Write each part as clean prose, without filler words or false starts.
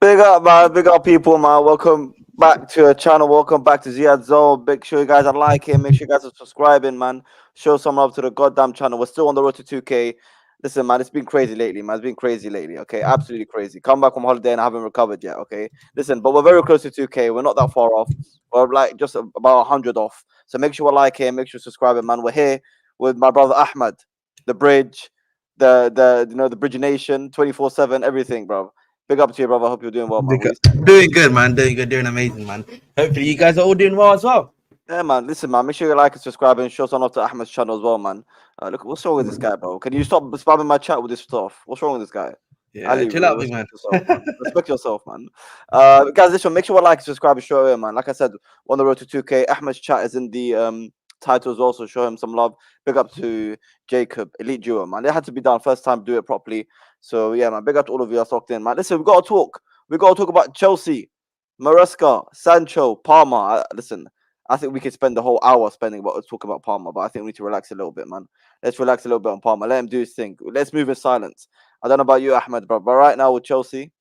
Big up, man. Big up, people, man. Welcome back to the channel. Welcome back to Ziad'sZone. Make sure you guys are liking. Make sure you guys are subscribing, man. Show some love to the goddamn channel. We're still on the road to 2K. Listen, man, it's been crazy lately, man. It's been crazy lately, okay? Absolutely crazy. Come back from holiday and I haven't recovered yet, okay? Listen, but we're very close to 2K. We're not that far off. We're like just about 100 off. So make sure we're liking. Make sure you're subscribing, man. We're here with my brother Ahmed, the bridge, the Bridge Nation, 24/7, everything, bro. Big up to you, brother. Hope you're doing well, man. What you saying? Doing good, man. Doing good. Doing amazing, man. Hopefully, you guys are all doing well as well. Yeah, man. Listen, man. Make sure you like and subscribe and show some love to Ahmed's channel as well, man. Look, what's wrong with this guy, bro? Can you stop spamming my chat with this stuff? What's wrong with this guy? Yeah, Ali, chill out, big man. respect yourself, man. Respect yourself, man. Guys, listen, make sure you like and subscribe and show him, man. Like I said, on the road to 2K. Ahmed's chat is in the title as well, so show him some love. Big up to Jacob, Elite Duo, man. It had to be done first time, do it properly. So yeah, man. Big up to all of you that's locked in, man. Listen, we gotta talk. We gotta talk about Chelsea, Maresca, Sancho, Palmer. Listen, I think we could spend the whole hour spending about talking about Palmer, but I think we need to relax a little bit, man. Let's relax a little bit on Palmer. Let him do his thing. Let's move in silence. I don't know about you, Ahmed, but right now with Chelsea,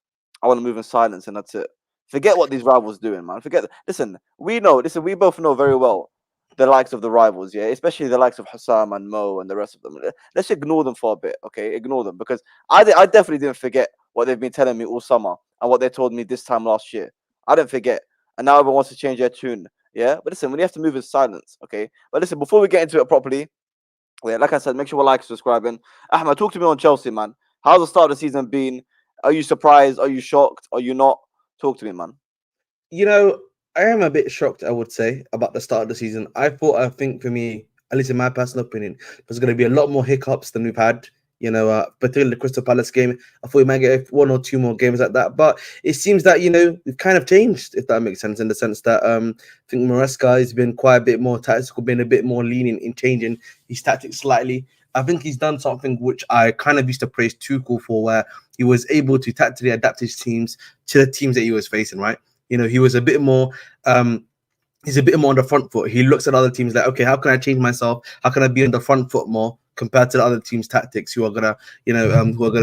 I want to move in silence, and that's it. Forget what these rivals doing, man. Forget. Listen, we know. Listen, we both know very well the likes of the rivals, yeah, especially the likes of Hassam and Mo and the rest of them. Let's ignore them for a bit, okay? Ignore them because I definitely didn't forget what they've been telling me all summer and what they told me this time last year. I didn't forget, and now everyone wants to change their tune, yeah. But listen, we have to move in silence, okay? But listen, before we get into it properly, yeah, like I said, make sure we like, subscribing. Ahmed, talk to me on Chelsea, man. How's the start of the season been? Are you surprised? Are you shocked? Are you not? Talk to me, man. You know, I am a bit shocked, I would say, about the start of the season. I think for me, at least in my personal opinion, there's going to be a lot more hiccups than we've had. Particularly the Crystal Palace game. I thought we might get one or two more games like that, but it seems that we've kind of changed, if that makes sense, in the sense that I think Maresca has been quite a bit more tactical, been a bit more lenient in changing his tactics slightly. I think he's done something which I kind of used to praise Tuchel for, where he was able to tactically adapt his teams to the teams that he was facing. Right, he was a bit more. He's a bit more on the front foot. He looks at other teams like, okay, how can I change myself? How can I be on the front foot more compared to the other teams' tactics who are gonna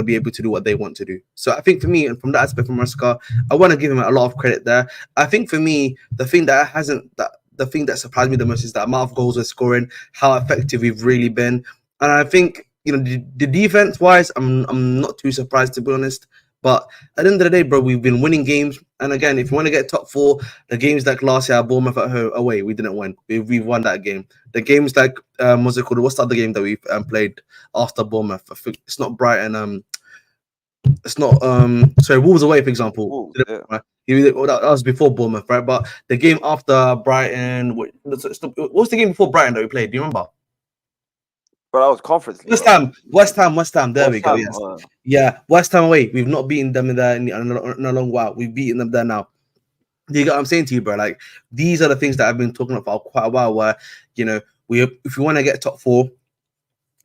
be able to do what they want to do. So I think for me, and from that aspect, from Maresca, I want to give him a lot of credit there. I think for me, the thing that surprised me the most is the amount of goals we're scoring, how effective we've really been, and I think the defense wise, I'm not too surprised, to be honest. But at the end of the day, bro, we've been winning games. And again, if you want to get top four, the games like last year, Bournemouth at home away, we didn't win. We've won that game. The games like what's it called? What's the other game that we've played after Bournemouth? I think it's not Brighton. It's not sorry, Wolves away, for example. Wolves, yeah. Right? That was before Bournemouth, right? But the game after Brighton, what's the game before Brighton that we played? Do you remember? But that was Conference League, West bro. Ham, West Ham, West Ham. There we West go. Ham. Yes, yeah, West Ham away. We've not beaten them in there in a long while. We've beaten them there now. Do you get what I'm saying to you, bro? Like, these are the things that I've been talking about for quite a while. Where if you want to get top four,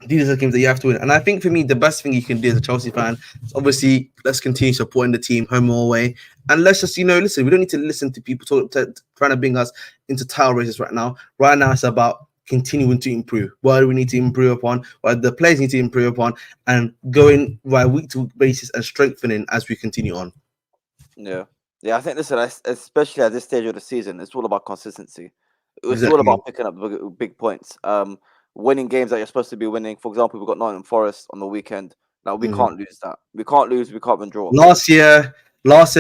these are the games that you have to win. And I think for me, the best thing you can do as a Chelsea fan is obviously let's continue supporting the team home or away, and let's just listen. We don't need to listen to people trying to bring us into title races right now. Right now, it's about continuing to improve. What do we need to improve upon? What the players need to improve upon, and going by week to week basis and strengthening as we continue on. Yeah. Yeah, I think, listen, especially at this stage of the season, it's all about consistency. It's all Exactly. about picking up big points. Winning games that you're supposed to be winning. For example, we've got Nottingham Forest on the weekend. Now, we Mhm. can't lose that. We can't lose. We can't even draw. Last year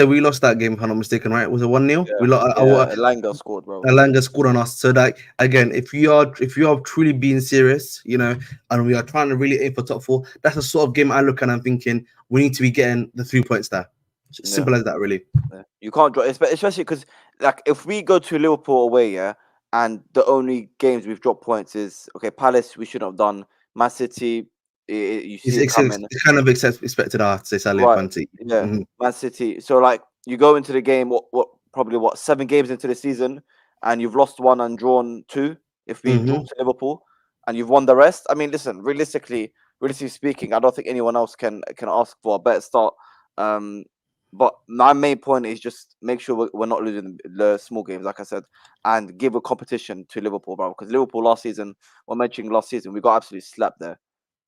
we lost that game, if I'm not mistaken, right? Was it 1-0? Yeah. We lost. Yeah. Elanga scored, bro. Elanga scored on us. So that again, if you are truly being serious, and we are trying to really aim for top four, that's the sort of game I look at and I'm thinking we need to be getting the 3 points there. Yeah. Simple as that, really. Yeah. You can't draw, especially because, like, if we go to Liverpool away, yeah, and the only games we've dropped points is, okay, Palace, we shouldn't have done. Man City, you see it coming. It's kind of expected, I'd say, sadly, Right. Fancy. Yeah. Mhm. Man City. So, like, you go into the game, probably 7 games into the season, and you've lost one and drawn two. If we draw Mhm. to Liverpool, and you've won the rest, I mean, listen, realistically speaking, I don't think anyone else can ask for a better start. Um, but my main point is just make sure we're not losing the small games, like I said, and give a competition to Liverpool, bro. Because Liverpool last season, we're mentioning last season, we got absolutely slapped there.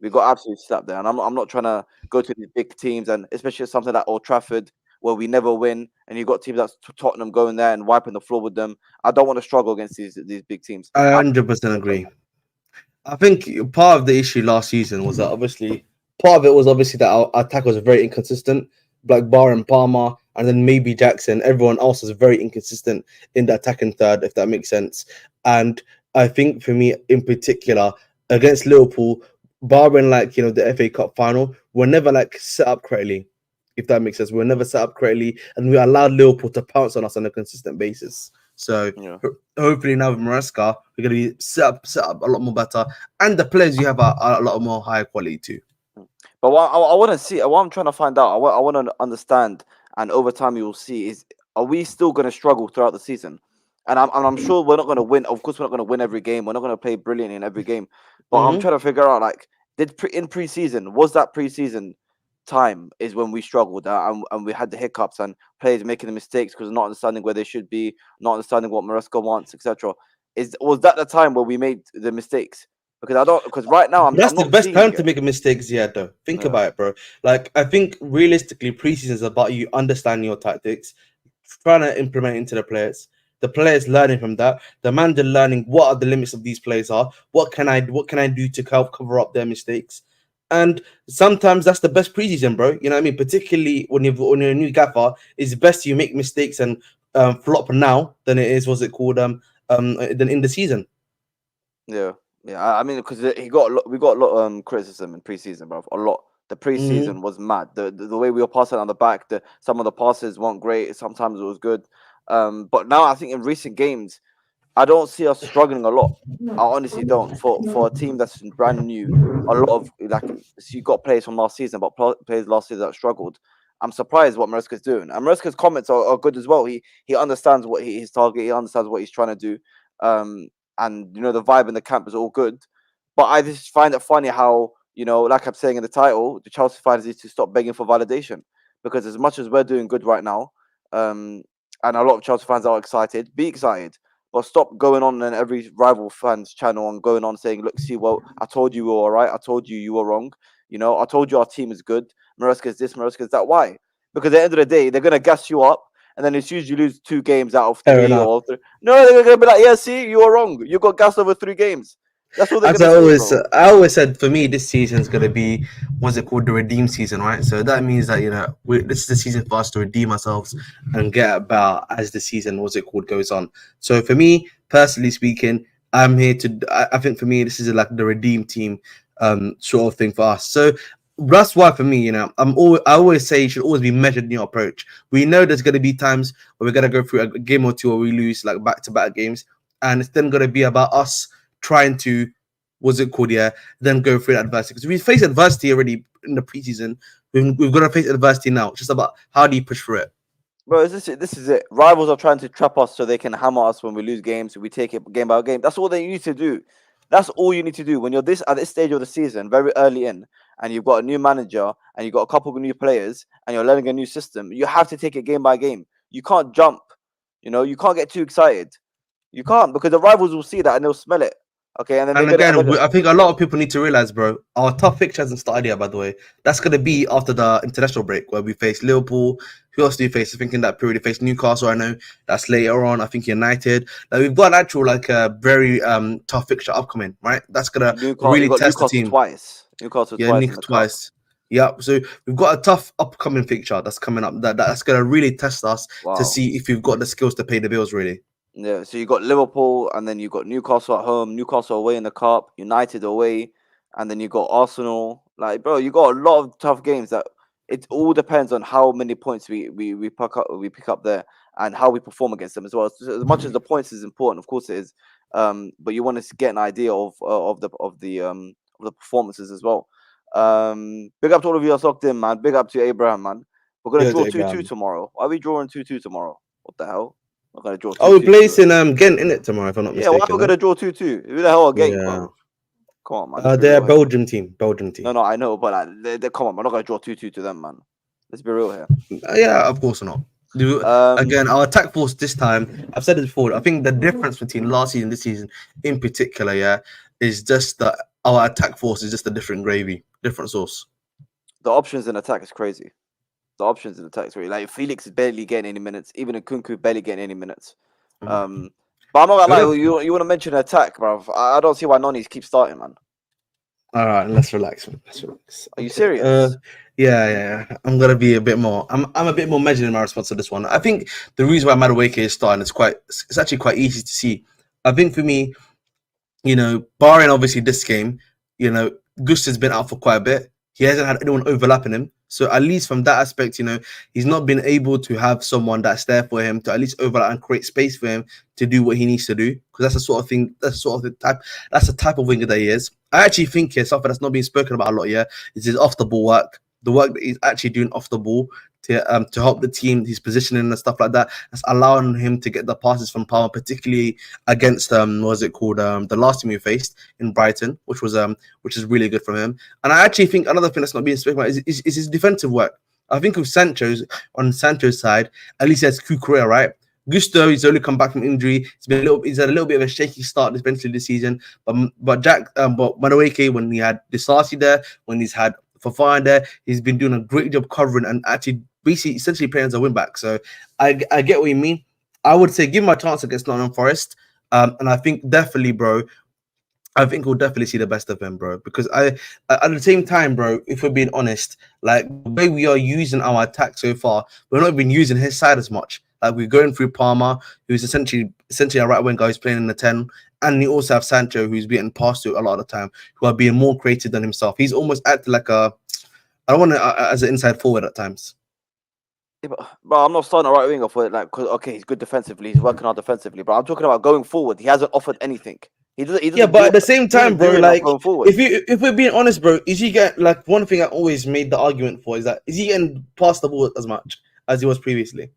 We got absolutely slapped there, and I'm not trying to go to these big teams, and especially something like Old Trafford. where we never win, and you got teams like Tottenham going there and wiping the floor with them. I don't want to struggle against these big teams. I 100% agree. I think part of the issue last season was that obviously part of it was obviously that our attack was very inconsistent. Like Barr and Palmer, and then maybe Jackson. Everyone else was very inconsistent in the attacking third, if that makes sense. And I think for me in particular, against Liverpool, barring like the FA Cup final, we're never like set up correctly, if that makes sense. We're never set up correctly, and we allowed Liverpool to pounce on us on a consistent basis. So Yeah. hopefully now with Maresca, we're going to be set up a lot more better, and the players you have are a lot more higher quality too. But what I want to see, what I'm trying to find out, I want to understand, and over time you will see is, are we still going to struggle throughout the season? And I'm sure we're not going to win. Of course, we're not going to win every game. We're not going to play brilliantly in every game. But I'm Mm-hmm. trying to figure out, like, in preseason, was that preseason time is when we struggled, and we had the hiccups and players making the mistakes because not understanding where they should be, not understanding what Maresca wants, etc. Was that the time where we made the mistakes? Because right now I'm That's the not best seeing time to it. make a mistake, yeah, though. Think Yeah. about it, bro. Like, I think realistically, preseason is about you understanding your tactics, trying to implement into the players learning from that, the manager learning what are the limits of these players are, what can I do to help cover up their mistakes. And sometimes that's the best preseason, bro. You know what I mean? Particularly when you're a new gaffer, it's best you make mistakes and flop now than it is, what's it called, than in the season. Yeah, yeah. I mean, because he got a lot, we got a lot criticism in preseason, bro. A lot. The Mm-hmm. preseason was mad. The way we were passing on the back, some of the passes weren't great. Sometimes it was good. But now I think in recent games, I don't see us struggling a lot. I honestly don't. For a team that's brand new, a lot of like, so you got players from last season, but players last season that struggled. I'm surprised what Maresca's doing. And Maresca's comments are good as well. He understands what his target. He understands what he's trying to do. Um, and the vibe in the camp is all good. But I just find it funny how, like I'm saying in the title, the Chelsea fans need to stop begging for validation, because as much as we're doing good right now, um, and a lot of Chelsea fans are excited, be excited, but stop going on in every rival fans channel and going on saying, "Look, see, well, I told you we were all right. I told you were wrong. I told you our team is good. Maresca's this, Maresca's that." Why? Because at the end of the day, they're gonna gas you up, and then as soon as you lose 2 games out of Fair three enough. or three, no, they're gonna be like, "Yeah, see, you were wrong. You got gassed over 3 games." That's all they're As gonna I say, always, bro. I always said, for me, this season is gonna be what's it called, the redeem season, right? So that means that this is the season for us to redeem ourselves and get about as the season, what's it called, goes on. So for me, personally speaking, I'm here to. I think for me, this is like the redeem team, sort of thing for us. So that's why for me, I always say you should always be measured in your approach. We know there's gonna be times where we're gonna go through a game or two where we lose like back to back games, and it's then gonna be about us trying to, what's it called, yeah, then go through that adversity. Because we faced adversity already in the preseason. We've got to face adversity now. It's just about how do you push through it. Bro, this is it. Rivals are trying to trap us so they can hammer us when we lose games. We take it game by game. That's all they need to do. That's all you need to do when you're this at this stage of the season, very early in, and you've got a new manager and you've got a couple of new players and you're learning a new system. You have to take it game by game. You can't jump. You can't get too excited. You can't, because the rivals will see that and they'll smell it. Okay, and then they're And gonna and they're again, gonna I think a lot of people need to realize, bro, our tough fixture hasn't started yet, by the way. That's going to be after the international break where we face Liverpool. Who else do you face? I think in that period, we face Newcastle. I know that's later on. I think United. Like, we've got an actual, like, a very tough fixture upcoming, right? That's going to Newcastle. You really got test the Newcastle team. twice. Newcastle Yeah, twice in Nick the cup. twice. Yeah, so we've got a tough upcoming fixture that's coming up. That's going to really test us to Wow. see if we've got the skills to pay the bills, really. Yeah, so you got Liverpool, and then you got Newcastle at home, Newcastle away in the cup, United away, and then you got Arsenal. Like, bro, you got a lot of tough games. That it all depends on how many points we pick up there, and how we perform against them as well. So as much as the points is important, of course it is. But you want to get an idea of the performances as well. Big up to all of you that's locked in, man. Big up to Abraham, man. We're gonna Yeah, draw 2-2 Abraham. tomorrow. Why are we drawing 2-2 tomorrow? What the hell? We're gonna draw Oh, two we're two. placing Ghent in it tomorrow, if I'm not Yeah, why are mistaken. we No? gonna draw 2-2? Who the hell are Genk, Yeah. bro? Come on, man. Let's be They're a real here. Belgium team. Belgium No, team. no, I know, but like, come on, we're not gonna draw 2-2 to them, man. Let's be real here. Yeah, of course not. Um, Again, our attack force this time, I've said it before, I think the difference between last season and this season in particular, yeah, is just that our attack force is just a different gravy, different sauce. the options in attack is crazy. the options in the text really. Like Felix is barely getting any minutes, even Nkunku barely getting any minutes. But I'm not gonna lie, you want to mention attack, bro? I don't see why Noni's keep starting, man. All right, let's relax, man. Let's relax. Are you Okay. serious? Yeah. I'm gonna be a bit more. I'm a bit more measured in my response to this one. I think the reason why Madueke is starting is it's actually quite easy to see. I think for me, barring obviously this game, Gus has been out for quite a bit. He hasn't had anyone overlapping him. So at least from that aspect, he's not been able to have someone that's there for him to at least overlap and create space for him to do what he needs to do. Because that's the sort of thing, that's the type of winger that he is. I actually think here, something that's not being spoken about a lot here is his off the ball work. The work that he's actually doing off the ball to help the team, his positioning and stuff like that. That's allowing him to get the passes from Palmer, particularly against the last team we faced in Brighton, which is really good from him. And I actually think another thing that's not being spoken about is his defensive work. I think with on Sancho's side, at least he has Kukurea, right? Gusto, he's only come back from injury. He's had a little bit of a shaky start eventually this season. But Madueke, when he had Disasi there, when he's had Fofana there, he's been doing a great job covering and actually basically essentially playing as a win back. So I get what you mean. I would say give him a chance against Nottingham Forest. And I think definitely, bro, I think we'll definitely see the best of him, bro. Because at the same time, bro, if we're being honest, like the way we are using our attack so far, we're not even using his side as much. Like we're going through Palmer, who's essentially a right wing guy who's playing in the 10, and you also have Sancho, who's being passed to a lot of the time, who are being more creative than himself. He's almost acting like I don't want to as an inside forward at times. Yeah, but I'm not starting a right winger for it. Like, cause okay, he's good defensively, he's working hard defensively, but I'm talking about going forward. He hasn't offered anything. He doesn't Yeah, but do at the same he time, doesn't do bro, enough like going forward. if we're being honest, bro, is he get like one thing I always made the argument for is that is he getting past the ball as much as he was previously?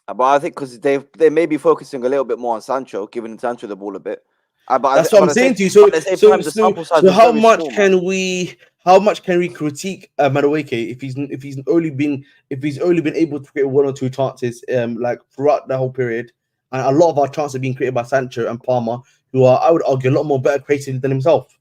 But I think because they may be focusing a little bit more on Sancho, giving Sancho the ball a bit. That's what I'm saying to you. So But at the same time, the sample size so was very small, man. how much can we critique Madueke if he's only been able to create one or two chances like throughout the whole period, and a lot of our chances are being created by Sancho and Palmer, who are I would argue a lot more better creative than himself.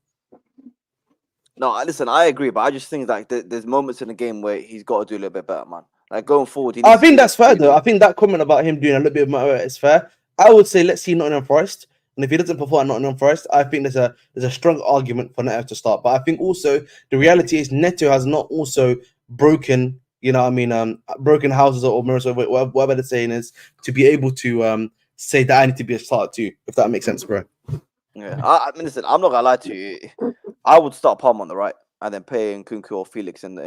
No, listen, I agree, but I just think like there's moments in the game where he's got to do a little bit better, man. Like going forward, he needs I think to that's fair though. I think that comment about him doing a little bit more is fair. I would say let's see Nottingham Forest, and if he doesn't perform at Nottingham Forest, I think there's a strong argument for Neto to start. But I think also the reality is Neto has not also broken, broken houses or mirrors or whatever the saying is to be able to say that I need to be a starter too, if that makes sense, bro. Yeah, I mean, listen, I'm not gonna lie to you. I would start Palmer on the right and then play Nkunku or Felix in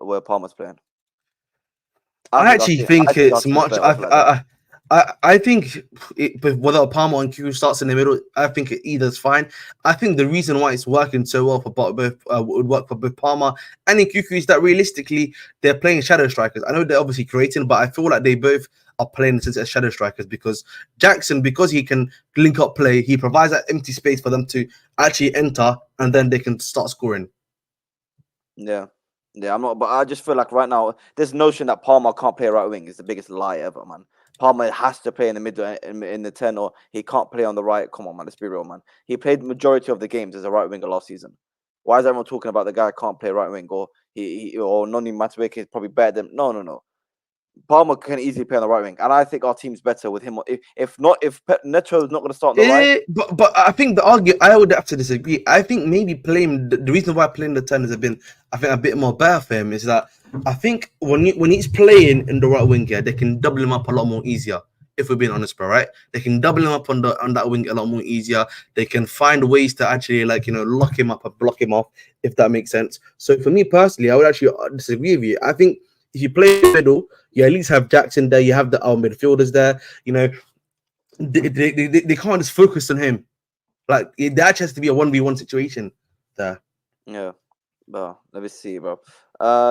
where Palmer's playing. I actually think our it's team's much. better off like that. I think whether Palmer and Q starts in the middle, I think either is fine. I think the reason why it's working so well for both would work for both Palmer and Nkunku is that realistically they're playing shadow strikers. I know they're obviously creating, but I feel like they both are playing since as shadow strikers because Jackson, because he can link up play, he provides that empty space for them to actually enter and then they can start scoring. Yeah. Yeah, I'm not, but I just feel like right now this notion that Palmer can't play right wing is the biggest lie ever, man. Palmer has to play in the middle in the 10, or he can't play on the right. Come on, man, let's be real, man. He played the majority of the games as a right winger last season. Why is everyone talking about the guy can't play right wing, or or Noni Madueke is probably better than? No. Palmer can easily play on the right wing, and I think our team's better with him. If Neto is not going to start on the right, but I think I would have to disagree. I think maybe playing the reason why playing the 10 has been I think a bit more better for him is that I think when he's playing in the right wing, yeah, they can double him up a lot more easier. If we're being honest, bro, right? They can double him up on that wing a lot more easier. They can find ways to actually lock him up and block him off, if that makes sense. So for me personally, I would actually disagree with you. I think if you play middle, you at least have Jackson there. You have the midfielders there. They can't just focus on him. Like there actually has to be a 1v1 situation there. yeah. Well, let me see, bro.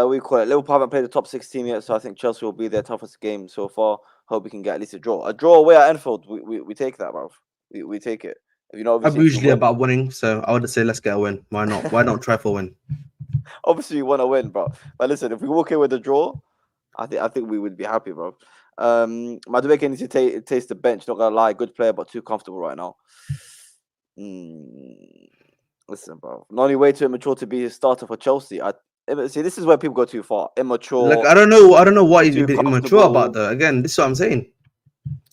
We call it. Liverpool haven't played the top 16 yet, so I think Chelsea will be their toughest game so far. Hope we can get at least a draw. A draw away at Anfield, we take that, bro. We take it. I'm usually about winning, so I would say let's get a win. Why not? Why not try for a win? Obviously, we want to win, bro. But listen, if we walk in with a draw, I think we would be happy, bro. Madueke needs to taste the bench. Not gonna lie, good player, but too comfortable right now. Listen, bro. The only way to mature to be a starter for Chelsea, See, this is where people go too far. Like Immature, I don't know what he's too been immature about comfortable. though. Again, this is what I'm saying.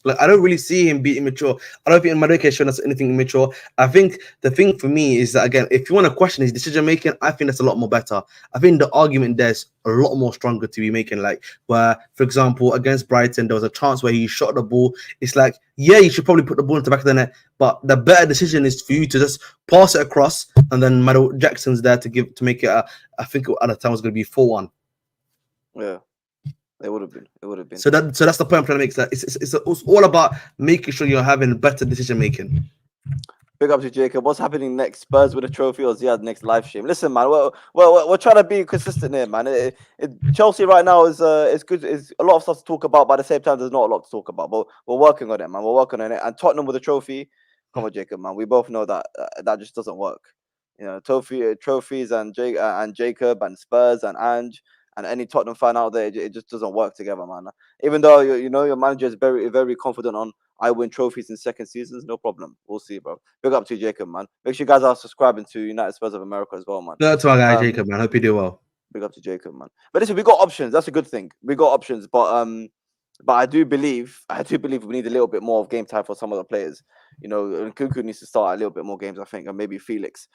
Like I don't really see him being immature. I don't think Madueke has shown us anything immature. I think the thing for me is that again, if you want to question his decision making, I think that's a lot more better. I think the argument there's a lot more stronger to be making. Like where, for example, against Brighton, there was a chance where he shot the ball. It's like, yeah, you should probably put the ball into the back of the net, but the better decision is for you to just pass it across, and then Mado Jackson's there to make it. I think at the time it was going to be 4-1. Yeah, it would have been. It would have been. So that's the point I'm trying to make. That it's all about making sure you're having better decision making. Big up to Jacob. What's happening next? Spurs with a trophy or Ziad next live stream? Listen, man, we're trying to be consistent here, man. Chelsea right now is good. Is a lot of stuff to talk about, but at the same time, there's not a lot to talk about. But we're working on it, man. We're working on it. And Tottenham with a trophy. Come on, Jacob, man. We both know that that just doesn't work. You know, trophies and Jacob and Spurs and Ange and any Tottenham fan out there, it just doesn't work together, man. Even though you know your manager is very very confident on I win trophies in second seasons, no problem. We'll see, bro. Big up to you, Jacob, man. Make sure you guys are subscribing to United Spurs of America as well, man. Shout out to my guy Jacob, man. Hope you do well. Big up to Jacob, man. But listen, we got options. That's a good thing. We got options, but I do believe we need a little bit more of game time for some of the players. You know, Nkunku needs to start a little bit more games, I think, and maybe Felix.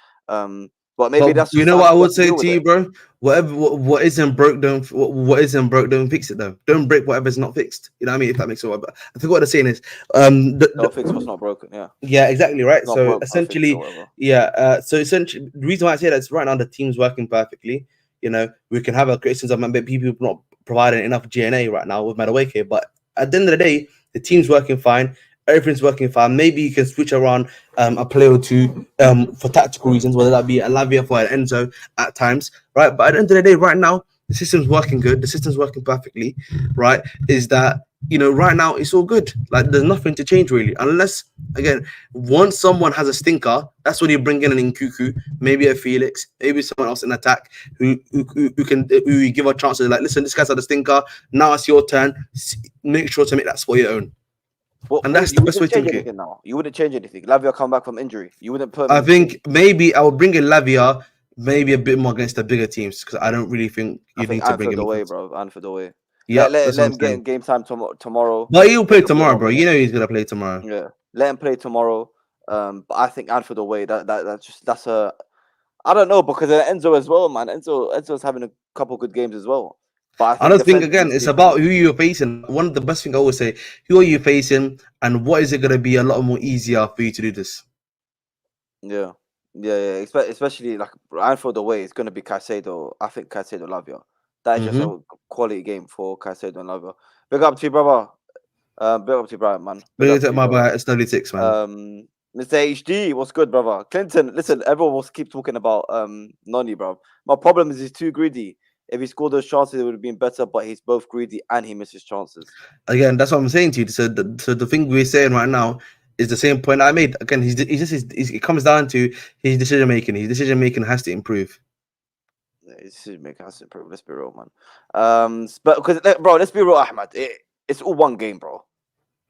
But maybe that's just you know what I would say deal to with you, it. bro. What isn't broke, what isn't broke, don't fix it though. Don't break whatever's not fixed. You know what I mean? If that makes sense. But I think what they're saying is, Don't fix what's not broken. Yeah, yeah, exactly right. not So broke, essentially, or whatever. yeah. So essentially, the reason why I say that is right now the team's working perfectly. You know, we can have our criticisms of maybe people not providing enough GNA right now with Madueke, but at the end of the day, the team's working fine. Everything's working fine. Maybe you can switch around a player or two for tactical reasons, whether that be a Lavia for an Enzo at times, right? But at the end of the day, right now, the system's working good. The system's working perfectly, right? Is that, you know, right now it's all good. Like there's nothing to change really, unless again, once someone has a stinker, that's when you bring in an Nkunku, maybe a Felix, maybe someone else in attack who you give a chance to like, listen, this guy's had a stinker. Now it's your turn. Make sure to make that spot your own. And that's the You best way wouldn't to change look at it. anything now. You wouldn't change anything. Lavia come back from injury. You wouldn't put him I in the team. think maybe I would bring in Lavia, maybe a bit more against the bigger teams because I don't really think you need to bring Anfield him. away, bro. Anfield away. Yeah, Let that's what I'm him get saying. in game time tomorrow. But he'll play Make him get tomorrow, 1 bro. You minute. know he's gonna play tomorrow. Yeah, let him play tomorrow. But I think Anfield away. That's a. I don't know because Enzo as well, man. Enzo's having a couple good games as well. But I don't think defensively again it's speaking, about who you're facing. One of the best thing I always say, who are you facing, and what is it gonna be a lot more easier for you to do this? yeah. Especially like Anfield away, it's gonna be Caicedo. I think Caicedo Lavia. That is just a quality game for Caicedo and Lavia. Big up to you, brother. Big up to you, Brian, man. Big Bring up it to up you, my brother. by it's 36, man. Mr. HD, what's good, brother? Clinton, listen, everyone will keep talking about Noni, bro. My problem is he's too greedy. If he scored those chances, it would have been better, but he's both greedy and he misses chances. Again, that's what I'm saying to you. So the thing we're saying right now is the same point I made. Again, it comes down to his decision making. His decision making has to improve. Yeah, his decision making has to improve. Let's be real, man. But because, bro, let's be real, Ahmad. It's all one game, bro.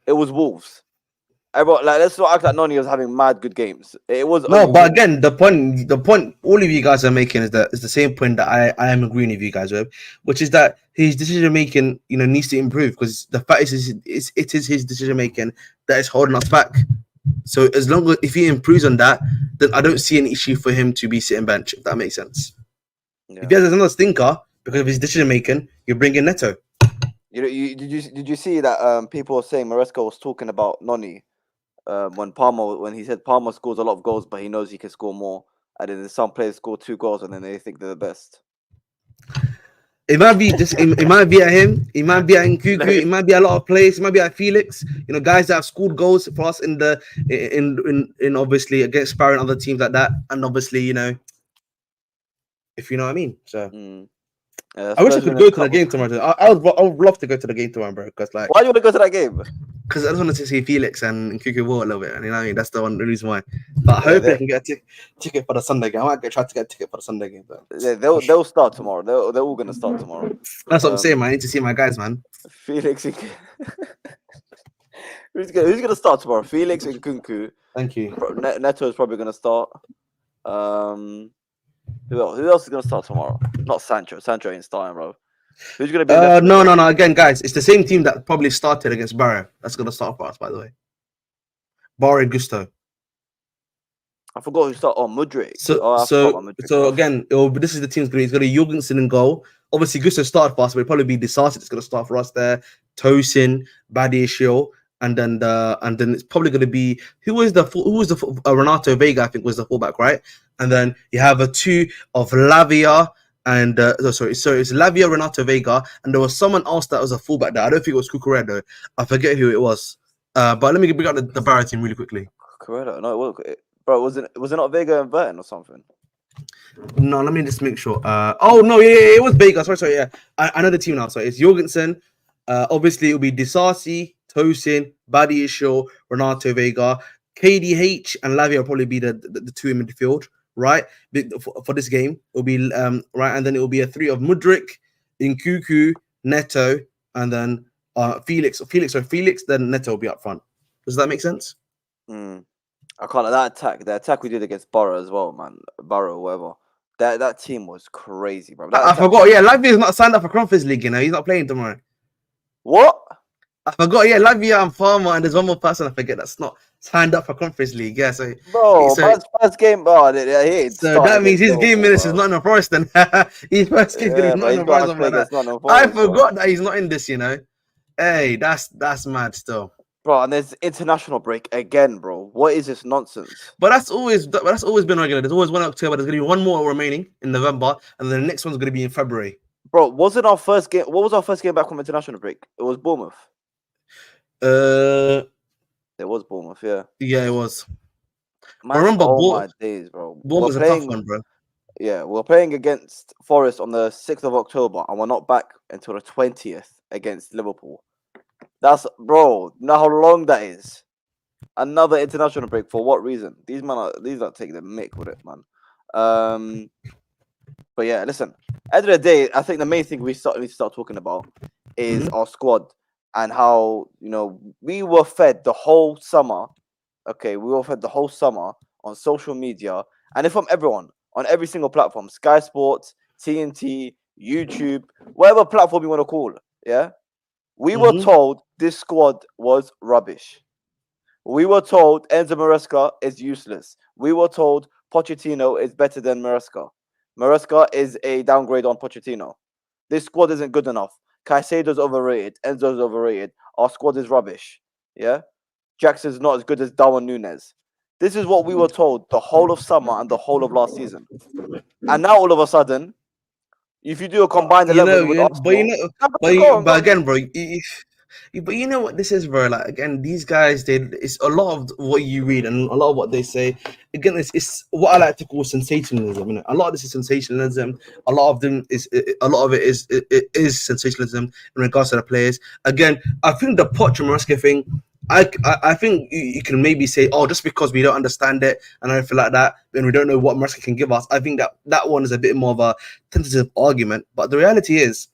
It was Wolves. Everyone, like, let's not act like Noni was having mad good games. It was No, only but Wolves. again, the point all of you guys are making is the same point that I am agreeing with you guys with, which is that his decision making, you know, needs to improve because the fact is it is his decision making that is holding us back. So as long as if he improves on that, then I don't see an issue for him to be sitting bench. If that makes sense. Yeah. If he has another stinker because of his decision making, you bring in Neto. Did you see that people were saying Maresca was talking about Noni when he said Palmer scores a lot of goals, but he knows he can score more, and then some players score 2 goals and then they think they're the best. It might be just it might be at him, it might be at Nkunku, it might be a lot of players, it might be at Felix, you know, guys that have scored goals for us in obviously against sparring other teams like that, and obviously, you know, if you know what I mean. So I wish I could go to the game tomorrow. I would love to go to the game tomorrow, bro. Because like, why do you want to go to that game? Because I just wanted to see Felix and Nkunku War a little bit, and you know what I mean. That's the reason why. But hopefully I can get a ticket for the Sunday game. I might try to get a ticket for the Sunday game. But yeah, they'll start tomorrow. They're all gonna start tomorrow. That's what I'm saying, man. I need to see my guys, man. Felix. Who's gonna start tomorrow? Felix and Nkunku. Thank you. Neto is probably gonna start. Who Who else is gonna start tomorrow? Not Sancho. Sancho ain't starting, bro. Who's gonna be left? No. Again, guys, it's the same team that probably started against Barrow. That's gonna start for us, by the way. Barrow and Gusto. I forgot who started. Oh, Mudryk. So Oh, I forgot so about Mudryk. so again, this is the team's gonna. It's gonna be Jorgensen in goal. Obviously, Gusto started for us, but it'll probably be Disasi that's gonna start for us there. Tosin, Badiashile, and then it's probably gonna be Renato Vega, I think was the fullback, right? And then you have a two of Lavia and sorry, it's Lavia, Renato Vega, and there was someone else that was a fullback there. I don't think it was Cucurella. I forget who it was. But let me bring up the Barrow team really quickly. Correct. No, bro, was it not Vega and Burton or something? No, let me just make sure. Oh no, yeah, it was Vega. Sorry, yeah. I know the team now. So it's Jorgensen. Obviously it'll be Disasi, Tosin, Badiashile, Renato Vega, KDH, and Lavia will probably be the two in midfield, right? For this game, it'll be right, and then it will be a three of Mudryk, Nkuku, Neto, and then Felix, then Neto will be up front. Does that make sense? I can't. The attack we did against Borough as well, man. Borough, whatever. That team was crazy, bro. I forgot. Yeah, Lavia is not signed up for Conference League. You know, he's not playing tomorrow. What? I forgot. Yeah, Lavia and Farmer, and there's one more person I forget that's not signed up for Conference League. Yeah, so first game. Oh, yeah, so that means his game minutes is not in the Forest. Then his first game is not in the Forest. I forgot that he's not in this. You know, hey, that's mad still. Bro, and there's international break again, bro. What is this nonsense? But that's always been regular. There's always 1 October. There's gonna be one more remaining in November, and then the next one's gonna be in February. Bro, wasn't our first game? What was our first game back from international break? It was Bournemouth. It was Bournemouth, yeah. Yeah, it was. I remember, my days, bro. Bournemouth's a tough one, bro. Yeah, we're playing against Forest on the 6th of October, and we're not back until the 20th against Liverpool. That's, bro, you know how long that is? Another international break. For what reason? These are taking the mick with it, man. But yeah, listen. End of the day, I think the main thing we need to start talking about is our squad and how, you know, we were fed the whole summer. Okay, we were fed the whole summer on social media, and from everyone on every single platform: Sky Sports, TNT, YouTube, whatever platform you want to call. Yeah. We were told this squad was rubbish. We were told Enzo Maresca is useless. We were told Pochettino is better than Maresca. Maresca is a downgrade on Pochettino. This squad isn't good enough. Caicedo's overrated. Enzo's overrated. Our squad is rubbish. Yeah? Jackson's not as good as Darwin Núñez. This is what we were told the whole of summer and the whole of last season. And now all of a sudden, if you do a combined 11 with Arsenal, but again, bro, but you know what this is, bro? Like, again, these guys, it's a lot of what you read and a lot of what they say. Again, it's what I like to call sensationalism. You know? A lot of this is sensationalism. A lot of it is sensationalism in regards to the players. Again, I think the Poch and Maresca thing, I think you can maybe say, oh, just because we don't understand it and everything like that, then we don't know what Maresca can give us. I think that one is a bit more of a tentative argument. But the reality is,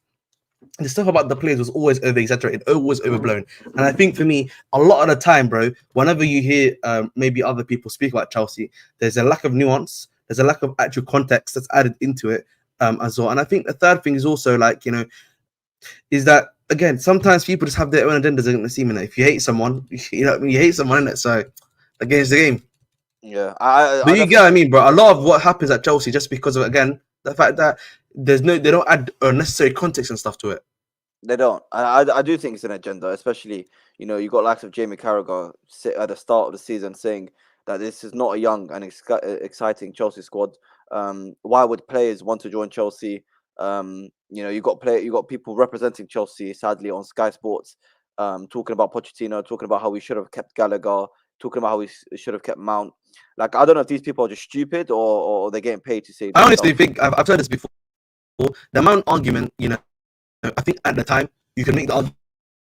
the stuff about the players was always over-exaggerated, always overblown. And I think for me, a lot of the time, bro, whenever you hear maybe other people speak about Chelsea, there's a lack of nuance, there's a lack of actual context that's added into it as well. And I think the third thing is also, like, you know, is that, again, sometimes people just have their own agendas against the team. And if you hate someone, you know, you hate someone, innit? So the game's the game. Yeah. But you get what I mean, bro. A lot of what happens at Chelsea just because of, again, the fact that they don't add unnecessary context and stuff to it. They don't. I do think it's an agenda, especially, you know, you got likes of Jamie Carragher at the start of the season saying that this is not a young and exciting Chelsea squad. Why would players want to join Chelsea? You know, you got people representing Chelsea, sadly, on Sky Sports, talking about Pochettino, talking about how we should have kept Gallagher, talking about how we should have kept Mount. Like, I don't know if these people are just stupid or they're getting paid to say. I honestly think I've heard this before. The Mount argument, you know, I think at the time you can make the argument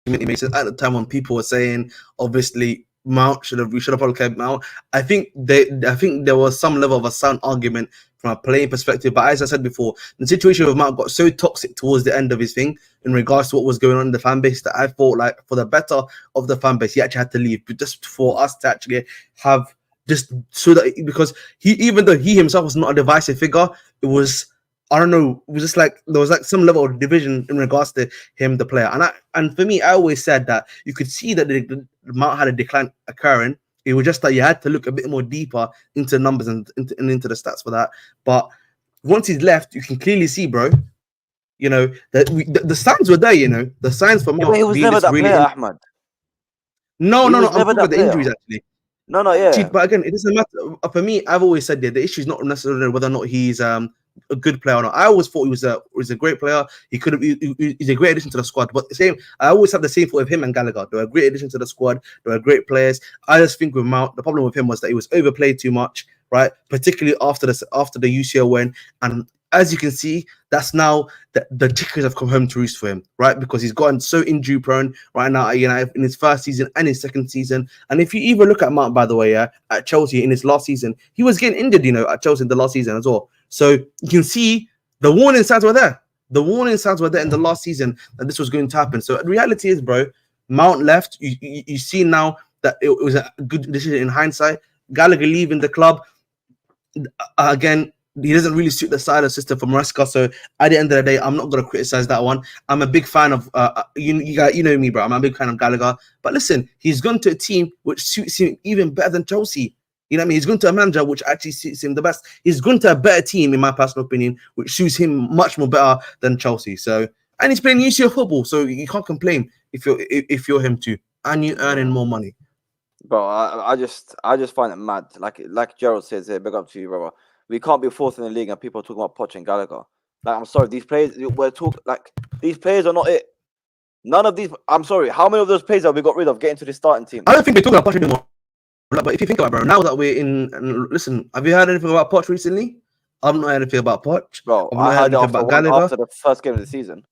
it makes sense. At the time when people were saying, obviously, we should have probably kept Mount. I think there was some level of a sound argument from a playing perspective. But as I said before, the situation with Mount got so toxic towards the end of his thing in regards to what was going on in the fan base that I thought, like, for the better of the fan base, he actually had to leave. But just for us to actually have just so that because he, even though he himself was not a divisive figure, it was, I don't know, it was just like there was like some level of division in regards to him, the player. And for me, I always said that you could see that the Mount had a decline occurring. It was just that you had to look a bit more deeper into the numbers and into the stats for that. But once he's left, you can clearly see, bro. You know that the signs were there. You know the signs for Yeah, but Mount he was being never this that really. player, Ahmad. No, He no, no. was I'm never talking about that the player. injuries actually. No, See, yeah. but again, it doesn't matter. For me, I've always said that the issue is not necessarily whether or not he's a good player or not. I always thought he was a great player. He could have. He's a great addition to the squad. But the same, I always have the same thought with him and Gallagher. They were a great addition to the squad. They were great players. I just think with Mount, the problem with him was that he was overplayed too much, right? Particularly after the UCL win, and as you can see, that's now the tickers have come home to roost for him, right? Because he's gotten so injury prone right now, you know, in his first season and his second season. And if you even look at Mount, by the way, at Chelsea in his last season, he was getting injured, you know, at Chelsea in the last season as well. So you can see the warning signs were there. The warning signs were there in the last season that this was going to happen. So the reality is, bro, Mount left. You see now that it was a good decision in hindsight. Gallagher leaving the club again, he doesn't really suit the side of system for Maresca. So at the end of the day, I'm not going to criticize that one. I'm a big fan of you know me, bro. I'm a big fan of Gallagher. But listen, he's gone to a team which suits him even better than Chelsea. You know what I mean? He's gone to a manager which actually suits him the best. He's gone to a better team, in my personal opinion, which suits him much more better than Chelsea. So, and he's playing UCL football, so you can't complain if you're him too, and you're earning Yeah. more money. Bro, I just find it mad. Like Gerald says here, big up to you, brother. We can't be fourth in the league and people are talking about Poch and Gallagher. Like, I'm sorry, these players these players are not it. None of these. I'm sorry. How many of those players have we got rid of getting to the starting team? I don't think we're talking about Poch anymore. But if you think about it, bro, now that we're in, and listen, have you heard anything about Poch recently? I've not heard anything about Poch. Bro, I've I not heard heard it anything about Gallagher. after the first game of the season.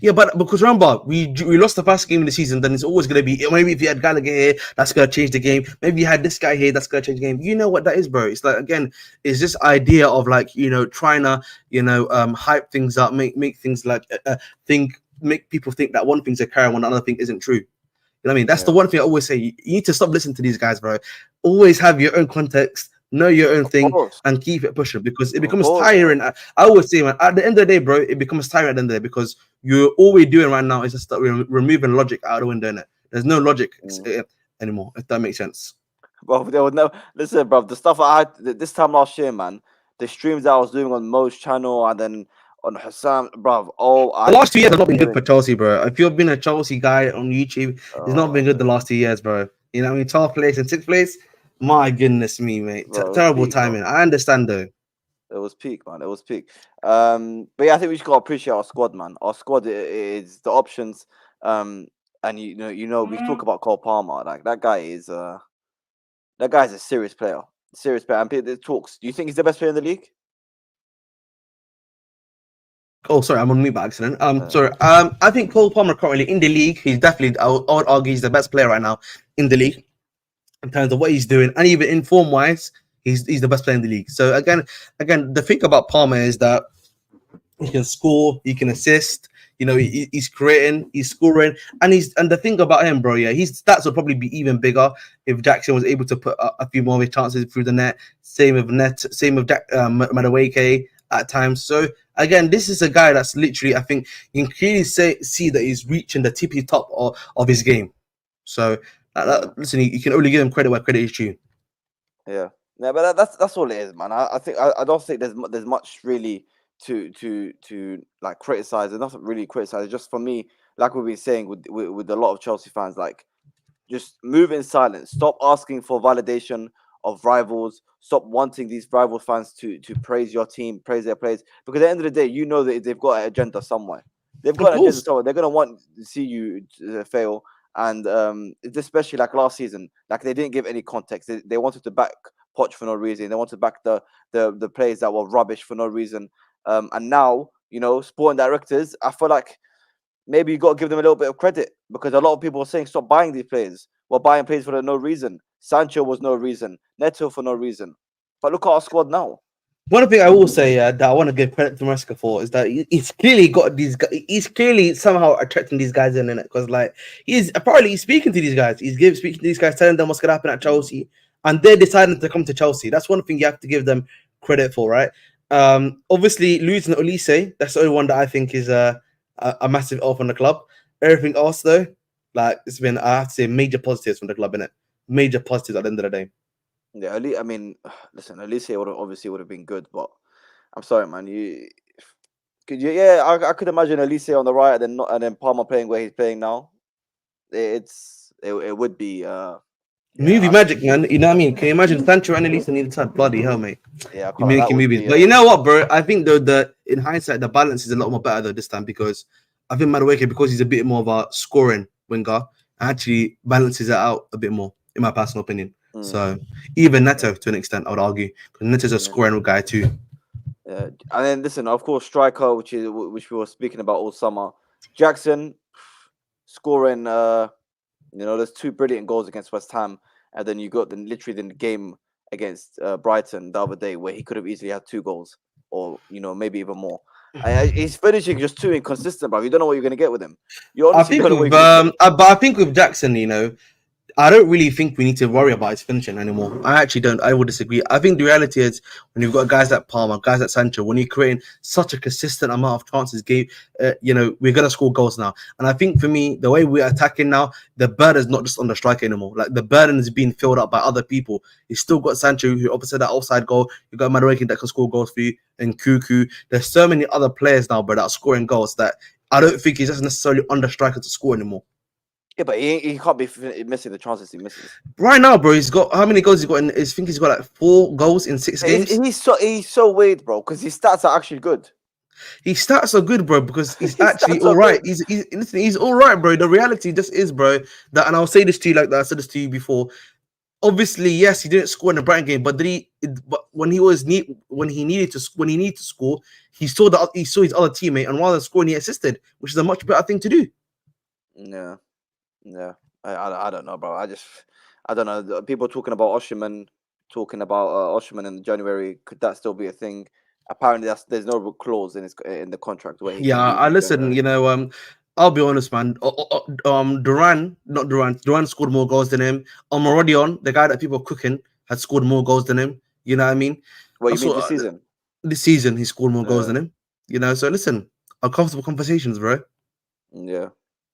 Yeah, but because remember, we lost the first game of the season, then it's always gonna be maybe if you had Gallagher here, that's gonna change the game. Maybe you had this guy here, that's gonna change the game. You know what that is, bro? It's like again, it's this idea of like trying to hype things up, make things like make people think that one thing's a carry, one another thing isn't true. You know what I mean? That's the Yeah, one thing I always say. You need to stop listening to these guys, bro. Always have your own context, know your own of thing, course, and keep it pushing because it of becomes course, bro. tiring. I always say, man, at the end of the day, bro, it becomes tiring at the end of the day because all we're doing right now is just removing logic out of the window. Innit? There's no logic Mm. anymore, if that makes sense. Bro, there was no listen, bro. The stuff I had this time last year, man. The streams that I was doing on Mo's channel and then on Hassan, bro. Oh, The I last 2 years was have not been good for hearing. Chelsea, bro. If you've been a Chelsea guy on YouTube, it's not Oh, been good the last 2 years, bro. You know what I mean? 12th place and 6th place. My goodness me, mate. bro, it was Terrible peak, bro. timing. I understand though. It was peak, man. It was peak. But yeah, I think we just gotta appreciate our squad, man. Our squad is the options. And we talk about Cole Palmer. Like that guy's a serious player, serious player. And people talks. Do you think he's the best player in the league? Oh, sorry, I'm on mute by accident. Uh, Sorry. I think Cole Palmer currently in the league, he's definitely, I would argue, he's the best player right now in the league in terms of what he's doing, and even in form wise, he's the best player in the league. So again, the thing about Palmer is that he can score, he can assist. You know, he's creating, he's scoring, and the thing about him, bro, yeah, his stats would probably be even bigger if Jackson was able to put a few more of his chances through the net. Same with Jack Madueke at times. So again, this is a guy that's literally, I think, you can clearly see that he's reaching the tippy top of his game. So yeah, listen, you can only give him credit where credit is due. yeah, yeah. But that's all it is, man. I don't think there's much really to like criticize. There's nothing really criticize. Just for me, like we've been saying with a lot of Chelsea fans, like just move in silence. Stop asking for validation of rivals. Stop wanting these rival fans to praise your team, praise their players. Because at the end of the day, you know that they've got an agenda somewhere. They've Of got an agenda course, somewhere. They're gonna want to see you fail. And it's especially like last season, like they didn't give any context. They wanted to back Poch for no reason. They wanted to back the players that were rubbish for no reason. And now, sporting directors, I feel like maybe you got to give them a little bit of credit because a lot of people are saying stop buying these players. We're buying players for no reason. Sancho was no reason. Neto for no reason. But look at our squad now. one thing I will say that I want to give credit to Maresca for is that he's clearly got these guys. He's clearly somehow attracting these guys in it because, like, he's apparently speaking to these guys. Speaking to these guys, telling them what's gonna happen at Chelsea, and they're deciding to come to Chelsea. That's one thing you have to give them credit for, right? Obviously losing Olise, that's the only one that I think is a massive L from the club. Everything else though, like it's been, I have to say, major positives from the club, innit? Major positives at the end of the day. Yeah, I mean, listen, Elise would obviously would have been good, but I'm sorry, man. You could you? Yeah, I could imagine Elise on the right, and then not, and then Palmer playing where he's playing now. It would be Movie yeah magic, man. You know what I mean? Can you imagine Sancho and Elise on either side? Bloody hell, mate. yeah I You're can't, that making would movies. be But you know what, bro? I think though the in hindsight the balance is a lot more better though this time, because I think Madueke, because he's a bit more of a scoring winger, actually balances it out a bit more, in my personal opinion. mm, So even yeah, Neto to an extent, I would argue, because Neto's a yeah, scoring guy too. yeah. And then listen, of course, striker, which we were speaking about all summer, Jackson scoring. There's two brilliant goals against West Ham, and then you got literally the game against Brighton the other day where he could have easily had two goals, or maybe even more. His finishing just too inconsistent, bro. You don't know what you're gonna get with him. You I honestly think don't know what with you're gonna get. but I think with Jackson, I don't really think we need to worry about his finishing anymore. I actually don't. I would disagree. I think the reality is when you've got guys like Palmer, guys like Sancho, when you're creating such a consistent amount of chances, we're gonna score goals now. And I think for me, the way we're attacking now, the burden is not just on the striker anymore. Like the burden is being filled up by other people. You still got Sancho who opposite that offside goal. You got Madueke that can score goals for you, and Cuckoo. There's so many other players now, bro, that are scoring goals that I don't think he's just necessarily on the striker to score anymore. Yeah, but he can't be missing the chances he misses. Right now, bro, he's got how many goals he's got in? I think he's got like 4 goals in 6 games. He's so weird, bro, because his stats are actually good. His stats are good, bro, because he's His actually stats all are right. good. He's all right, bro. The reality just is, bro, that, and I'll say this to you like that. I said this to you before. Obviously, yes, he didn't score in the Brighton game, but But when he needed to score, he saw his other teammate, and while they're scoring, he assisted, which is a much better thing to do. Yeah, yeah. I don't know, bro. I don't know. People talking about Oshiman in January. Could that still be a thing? Apparently, there's no clause in the contract where he Yeah, can leave I in listen. January. I'll be honest, man. Duran, not Duran. Duran scored more goals than him. Omorodion, the guy that people are cooking, had scored more goals than him. You know what I mean? What I you mean saw this season? this season he scored more goals Yeah, than him. So listen, uncomfortable conversations, bro. yeah.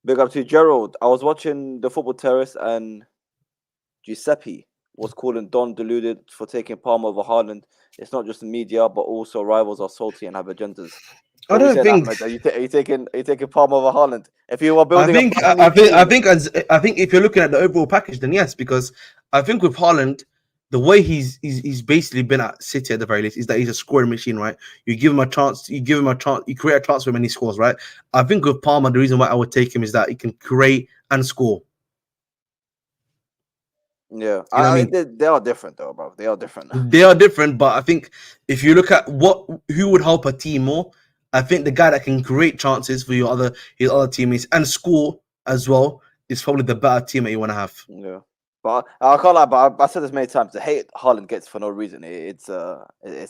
Big up to Gerald. I was watching the Football Terrace and Giuseppe was calling Don deluded for taking Palmer over Haaland. It's not just the media, but also rivals are salty and have agendas. I What are we don't saying, think. Ahmed? Are you taking Palmer over Haaland? If you were I building a think. brand I new think. I team, think. I think if you're looking at the overall package, then yes, because I think with Haaland, the way he's basically been at City at the very least is that he's a scoring machine, right? You give him a chance, you create a chance for him and he scores, right? I think with Palmer, the reason why I would take him is that he can create and score. yeah, You know what I mean? they are different though, bro. They are different. They are different, but I think if you look at who would help a team more, I think the guy that can create chances for his other teammates and score as well is probably the better teammate you want to have. Yeah, but I can't lie. But I said this many times. The hate Haaland gets for no reason. It's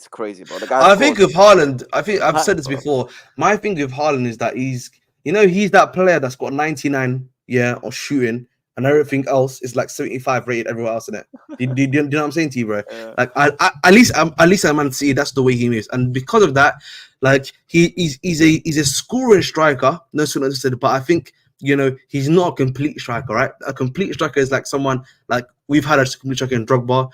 crazy, bro. The guy I think scores with Haaland, I think I've said mad, this bro. before. My thing with Haaland is that he's that player that's got 99, yeah, or shooting, and everything else is like 75 rated everywhere else in it. Do you know what I'm saying to you, bro? Yeah, Like at least I'm Man City. That's the way he moves, and because of that, like he's a scoring striker. No sooner said, but I think he's not a complete striker, right? A complete striker is like someone like we've had a complete striker in Drogba.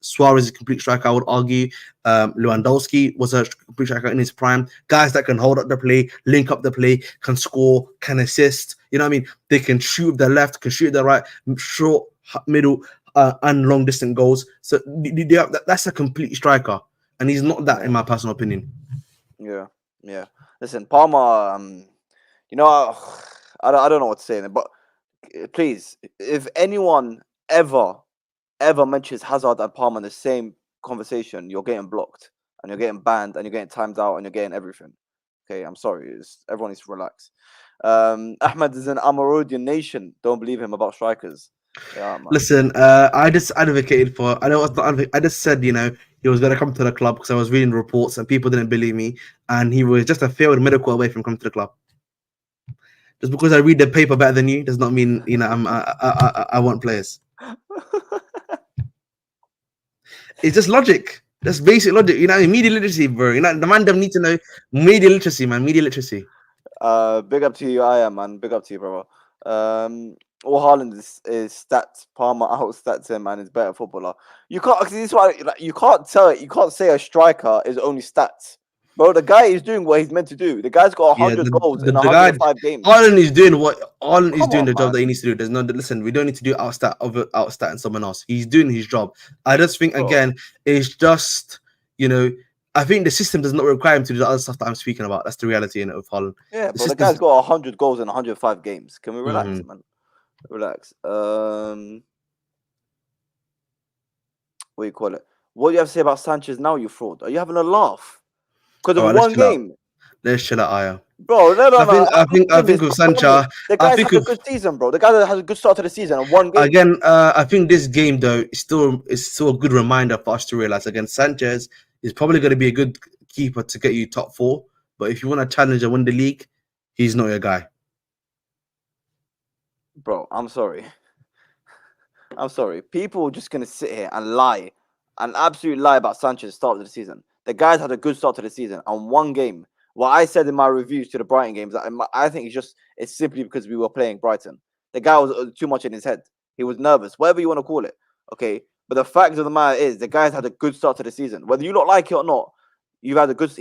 Suarez is a complete striker, I would argue. Lewandowski was a complete striker in his prime. Guys that can hold up the play, link up the play, can score, can assist. You know what I mean? They can shoot with their left, can shoot with their right, short, middle, and long distance goals. So that's a complete striker, and he's not that in yeah, my personal opinion. yeah, yeah. Listen, Palmer. You know, I don't know what to say, but please, if anyone ever mentions Hazard and Palmer in the same conversation, you're getting blocked and you're getting banned and you're getting timed out and you're getting everything. Okay, I'm sorry. Everyone needs to relax. Ahmed is an Amarudian nation. Don't believe him about strikers. Yeah, man. Listen, I just advocated for. I know it's not. I just said he was going to come to the club because I was reading reports and people didn't believe me, and he was just a failed medical away from coming to the club. Just because I read the paper better than you does not mean I want players. It's just logic. That's basic logic. You know, media literacy, bro. You know, the man them need to know media literacy, man. Media literacy. Big up to you, I am, man. Big up to you, brother. All Haaland is stats. Palmer out stats him, man. Is better footballer. You can't. This is why, like, you can't tell it. You can't say a striker is only stats, bro. The guy is doing what he's meant to do. The guy's got Yeah, 100 goals in the guy 105 games. Haaland is doing what Haaland is Come doing on, the job that he man, needs to do. There's no listen, we don't need to do outstat and someone else. He's doing his job. I just think bro. again, it's just you know, I think the system does not require him to do the other stuff that I'm speaking about. That's the reality in it with Haaland. Yeah, The bro. The guy's system. got 100 goals in 105 games. Can we relax, Mhm. man? Relax. What do you call it? What do you have to say about Sanchez now, you fraud? Are you having a laugh? Because All of right, let's one chill out. game? Let's chill out, Aya. Bro, no, no, I no. think I I'm not think I doing think this. with I promise. Sancha, The I guy's think had a with good season, bro. The guy that has a good start to the season and one game. again, I think this game though is still a good reminder for us to realize again Sanchez is probably going to be a good keeper to get you top 4, but if you want to challenge and win the league, he's not your guy. Bro, I'm sorry. I'm sorry. People are just gonna sit here and lie, and absolutely lie about Sanchez start of the season. The guy's had a good start to the season and one game. What I said in my reviews to the Brighton games, I think it's simply because we were playing Brighton. The guy was too much in his head. He was nervous, whatever you want to call it. Okay, but the fact of the matter is, the guy's had a good start to the season. Whether you not like it or not, he's had a good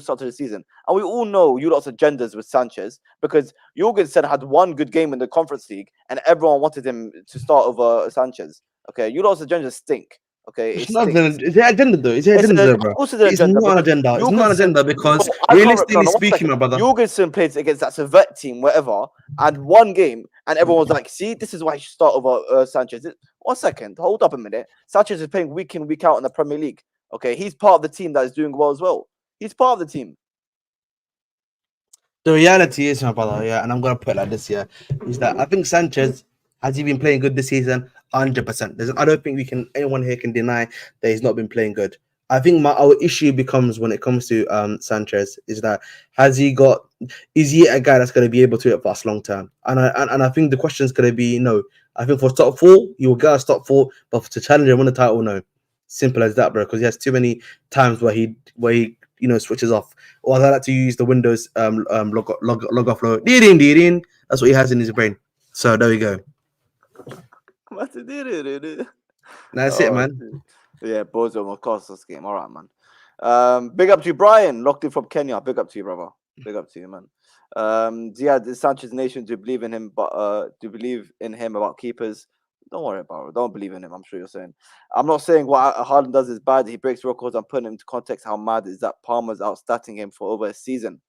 start to the season. And we all know you lot's agendas with Sanchez because Jorgensen had one good game in the Conference League and everyone wanted him to start over Sanchez. Okay, you lot's agendas stink. Okay, it It's not stinks. it's the agenda though. It's the agenda though, Of bro. course it's an It's agenda not an because agenda. It's not an Jorgensen, agenda bro, because I can't no, realistically no, one speaking, second. my brother. Jorgensen played against that Servette team, whatever, and one game, and everyone was like, see, this is why he should start over Sanchez. 1 second, hold up a minute. Sanchez is playing week in, week out in the Premier League. Okay, he's part of the team that is doing well as well. He's part of the team. The reality is, my brother, yeah, and I'm gonna put it like this, yeah, is that I think Sanchez has he been playing good this season? 100%. I don't think anyone here can deny that he's not been playing good. I think our issue becomes when it comes to Sanchez is that is he a guy that's going to be able to help us long term? And I think the question is going to be no. I think for top 4, you will get us top 4, but to challenge and win the title, no. Simple as that, bro. Because he has too many times where he switches off. Or as I like to use the Windows log off low. That's what he has in his brain. So there we go. That's it, man. Yeah, Bozo of course this game. All right, man. Big up to you, Brian, locked in from Kenya. Big up to you, brother. Big up to you, man. Ziad Sanchez Nation do believe in him, but do believe in him about keepers. Don't worry about it. Don't believe in him. I'm sure you're saying. I'm not saying what Haaland does is bad. He breaks records. I'm putting him into context. How mad is that Palmer's outstatting him for over a season?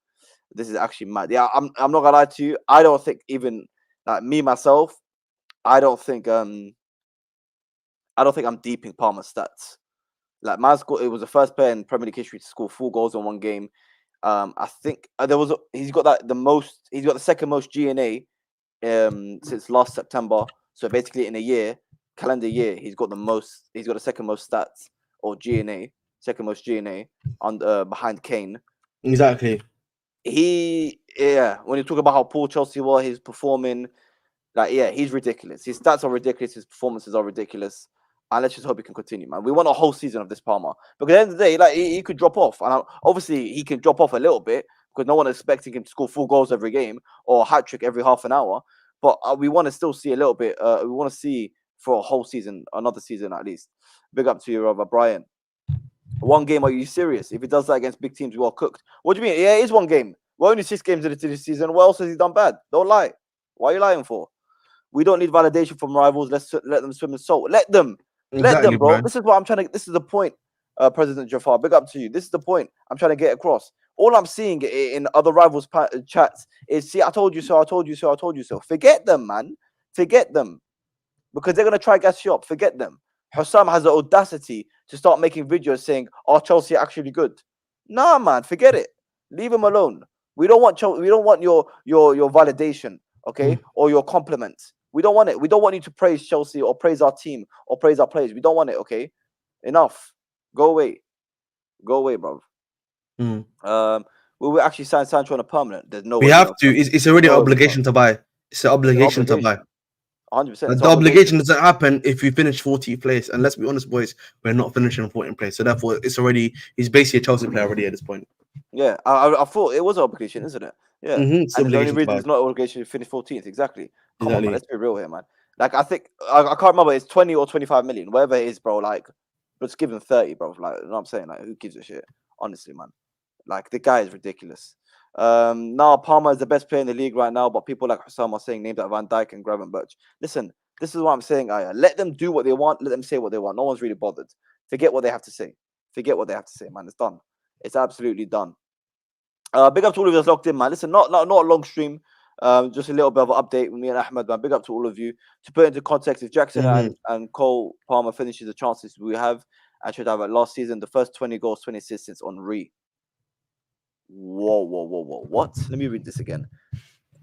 This is actually mad. Yeah, I'm not gonna lie to you. I don't think even like me myself. I don't think I'm deeping Palmer's stats. Like man scored, it was the first player in Premier League history to score 4 goals in one game. I think he's got the second most GNA since last September. So basically in a year, calendar year, he's got the second most stats or GNA, second most GNA on behind Kane. Exactly. When you talk about how poor Chelsea were, he's performing he's ridiculous. His stats are ridiculous, his performances are ridiculous. And let's just hope he can continue, man. We want a whole season of this Palmer. Because at the end of the day, like he could drop off. And obviously he can drop off a little bit because no one is expecting him to score 4 goals every game or a hat-trick every half an hour. But we want to still see a little bit. We want to see for a whole season, another season at least. Big up to you, brother Brian. One game, are you serious? If he does that against big teams, we are cooked. What do you mean? Yeah, it is one game. We're only 6 games into this season. What else has he done bad? Don't lie. Why are you lying for? We don't need validation from rivals. Let's let them swim in salt. Let them, Exactly, bro. bro. This is what I'm trying to. This is the point, President Jafar. Big up to you. This is the point I'm trying to get across. All I'm seeing in other rivals' chats is, see, I told you so. I told you so. I told you so. Forget them, man. Forget them, because they're gonna try gas you up. Forget them. Hussam has the audacity to start making videos saying, "Oh, Chelsea are actually good." Nah, man. Forget it. Leave him alone. We don't want Chelsea. We don't want your validation, okay, or your compliments. We don't want it. We don't want you to praise Chelsea or praise our team or praise our players. We don't want it, okay? Enough. Go away. Go away, bro. We will actually sign Sancho on a permanent. There's no We way. have to. It's already an obligation to buy. It's an obligation to buy. 100%. It's The an obligation doesn't happen if you finish 40th place. And let's be honest, boys, we're not finishing 14th place. So therefore, he's basically a Chelsea player already at this point. Yeah, I thought it was an obligation, isn't it? Yeah, It's and the only obligation to reason buy. it's not an obligation to finish 14th. Exactly. Come on, man. Exactly. Let's be real here, man. Like I think I can't remember. It's 20 or 25 million, whatever it is, bro. Like, let's give him 30, bro. Like, you know what I'm saying? Like, who gives a shit? Honestly, man. Like the guy is ridiculous. Now Palmer is the best player in the league right now, but people like Hussam are saying names like Van Dijk and Gravenberch. Listen, this is what I'm saying, Aya. Let them do what they want. Let them say what they want. No one's really bothered. Forget what they have to say. Forget what they have to say, man. It's done. It's absolutely done. Big up to all of you that's locked in, man. Listen, not a long stream. Just a little bit of an update with me and Ahmed, man. Big up to all of you. To put into context, if Jackson and Cole Palmer finishes the chances we have and should have last season, the first 20 goals, 20 assists since Henry. Whoa. What? Let me read this again.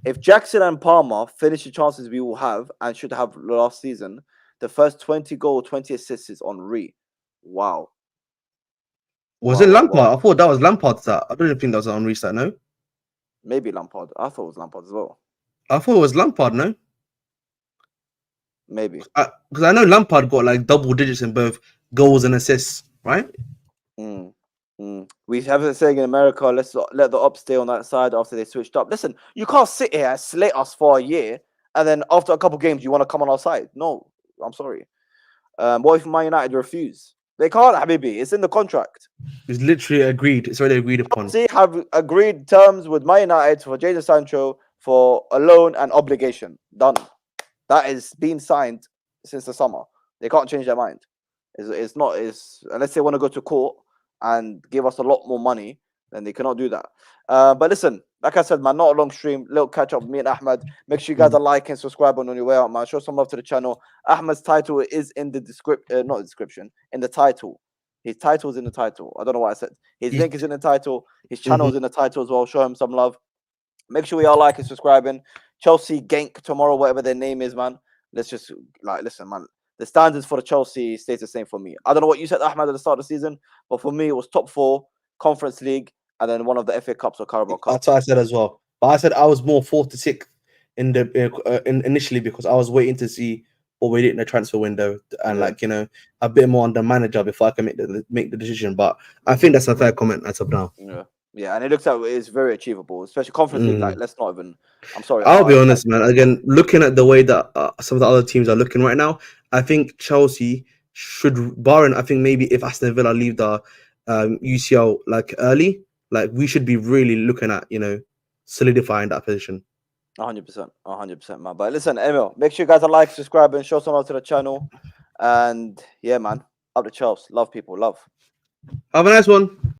If Jackson and Palmer finish the chances we will have and should have last season, the first 20 goal, 20 assists is Henry. Wow. Was it Lampard? I thought that was Lampard's stat. I don't think that was on restart, no? Maybe Lampard. I thought it was Lampard as well. I thought it was Lampard, no? Maybe. Because I know Lampard got like double digits in both goals and assists, right? We have a saying in America, let's let the ops stay on that side after they switched up. Listen, you can't sit here and slate us for a year and then after a couple games you want to come on our side. No, I'm sorry. What if Man United refuse? They can't, Habibi. It's in the contract. It's literally agreed. It's already agreed upon. See, have agreed terms with Man United for Jadon Sancho for a loan and obligation. Done. That is being signed since the summer. They can't change their mind. It's not unless they want to go to court and give us a lot more money, then they cannot do that. But listen, like I said, man, not a long stream. Little catch up with me and Ahmed. Make sure you guys are liking, subscribing on your way out, man. Show some love to the channel. Ahmed's title is in the not the description, in the title. His title is in the title. I don't know what I said. His link is in the title. His channel is in the title as well. Show him some love. Make sure we are liking, subscribing. Chelsea Genk tomorrow, whatever their name is, man. Let's just listen, man. The standards for the Chelsea stays the same for me. I don't know what you said, Ahmed, at the start of the season, but for me, it was top 4, Conference League, and then one of the FA Cups or Carabao Cup. That's what I said as well. But I said I was more 4th to 6th in the initially because I was waiting to see what we did in the transfer window and a bit more on the manager before I can make the decision. But I think that's a fair comment as of now. Yeah, and it looks like it's very achievable, especially Conference League. Like, let's not even. I'm sorry. I'll be honest, man. Again, looking at the way that some of the other teams are looking right now, I think Chelsea should, barring I think maybe if Aston Villa leave the UCL early, we should be really looking at solidifying that position. 100%, man. But listen, anyway, make sure you guys are like, subscribe, and show some love to the channel. And yeah, man, up the Chelsea. Love people, love. Have a nice one.